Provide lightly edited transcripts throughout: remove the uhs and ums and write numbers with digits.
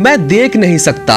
मैं देख नहीं सकता।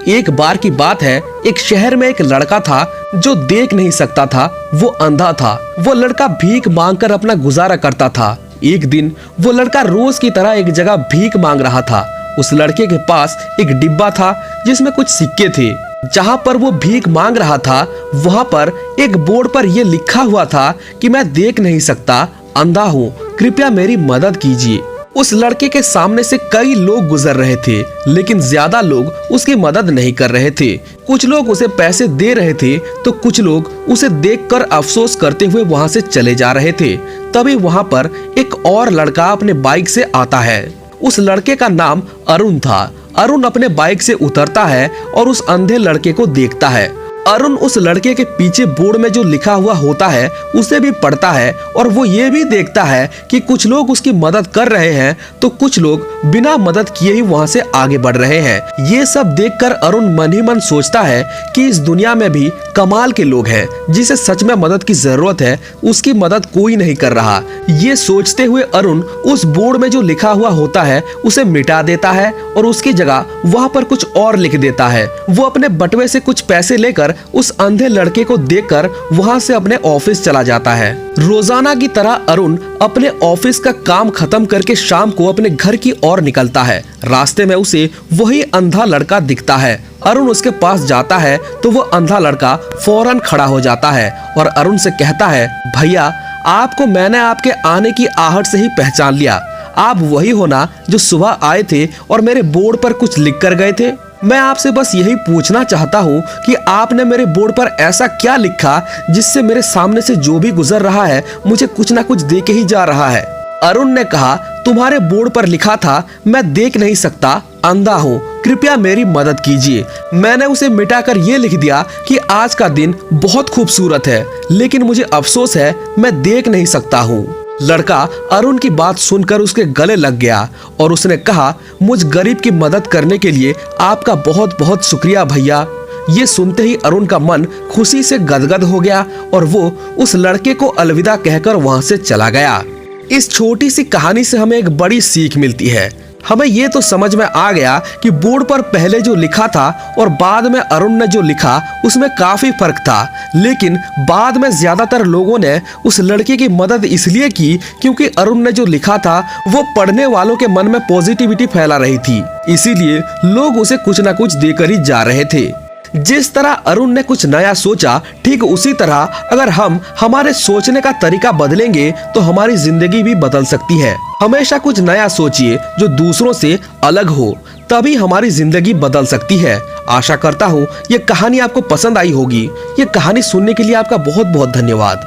एक बार की बात है, एक शहर में एक लड़का था जो देख नहीं सकता था, वो अंधा था। वो लड़का भीख मांगकर अपना गुजारा करता था। एक दिन वो लड़का रोज की तरह एक जगह भीख मांग रहा था। उस लड़के के पास एक डिब्बा था जिसमें कुछ सिक्के थे। जहाँ पर वो भीख मांग रहा था वहाँ पर एक बोर्ड पर यह लिखा हुआ था कि मैं देख नहीं सकता, अंधा हूँ, कृपया मेरी मदद कीजिए। उस लड़के के सामने से कई लोग गुजर रहे थे, लेकिन ज्यादा लोग उसकी मदद नहीं कर रहे थे। कुछ लोग उसे पैसे दे रहे थे तो कुछ लोग उसे देखकर अफसोस करते हुए वहां से चले जा रहे थे। तभी वहां पर एक और लड़का अपने बाइक से आता है। उस लड़के का नाम अरुण था। अरुण अपने बाइक से उतरता है और उस अंधे लड़के को देखता है। अरुण उस लड़के के पीछे बोर्ड में जो लिखा हुआ होता है उसे भी पढ़ता है और वो ये भी देखता है कि कुछ लोग उसकी मदद कर रहे हैं तो कुछ लोग बिना मदद किए ही वहां से आगे बढ़ रहे हैं। ये सब देखकर अरुण मन ही मन सोचता है कि इस दुनिया में भी कमाल के लोग हैं, जिसे सच में मदद की जरूरत है उसकी मदद कोई नहीं कर रहा। ये सोचते हुए अरुण उस बोर्ड में जो लिखा हुआ होता है उसे मिटा देता है और उसकी जगह वहाँ पर कुछ और लिख देता है। वो अपने बटुए से कुछ पैसे लेकर उस अंधे लड़के को देखकर वहां से अपने ऑफिस चला जाता है। रोजाना की तरह अरुण अपने ऑफिस का काम खत्म करके शाम को अपने घर की ओर निकलता है। रास्ते में उसे वही अंधा लड़का दिखता है। अरुण उसके पास जाता है तो वो अंधा लड़का फौरन खड़ा हो जाता है और अरुण से कहता है, भैया आपको मैंने आपके आने की आहट से ही पहचान लिया। आप वही हो ना जो सुबह आए थे और मेरे बोर्ड पर कुछ लिख कर गए थे। मैं आपसे बस यही पूछना चाहता हूँ कि आपने मेरे बोर्ड पर ऐसा क्या लिखा जिससे मेरे सामने से जो भी गुजर रहा है मुझे कुछ ना कुछ दे के ही जा रहा है। अरुण ने कहा, तुम्हारे बोर्ड पर लिखा था मैं देख नहीं सकता, अंधा हूँ, कृपया मेरी मदद कीजिए। मैंने उसे मिटाकर ये लिख दिया कि आज का दिन बहुत खूबसूरत है, लेकिन मुझे अफसोस है मैं देख नहीं सकता हूँ। लड़का अरुण की बात सुनकर उसके गले लग गया और उसने कहा, मुझ गरीब की मदद करने के लिए आपका बहुत बहुत शुक्रिया भैया। ये सुनते ही अरुण का मन खुशी से गदगद हो गया और वो उस लड़के को अलविदा कहकर वहां से चला गया। इस छोटी सी कहानी से हमें एक बड़ी सीख मिलती है। हमें ये तो समझ में आ गया कि बोर्ड पर पहले जो लिखा था और बाद में अरुण ने जो लिखा उसमें काफी फर्क था, लेकिन बाद में ज्यादातर लोगों ने उस लड़के की मदद इसलिए की क्योंकि अरुण ने जो लिखा था वो पढ़ने वालों के मन में पॉजिटिविटी फैला रही थी, इसीलिए लोग उसे कुछ ना कुछ देकर ही जा रहे थे। जिस तरह अरुण ने कुछ नया सोचा, ठीक उसी तरह अगर हम हमारे सोचने का तरीका बदलेंगे तो हमारी जिंदगी भी बदल सकती है। हमेशा कुछ नया सोचिए जो दूसरों से अलग हो, तभी हमारी जिंदगी बदल सकती है। आशा करता हूँ ये कहानी आपको पसंद आई होगी। ये कहानी सुनने के लिए आपका बहुत बहुत धन्यवाद।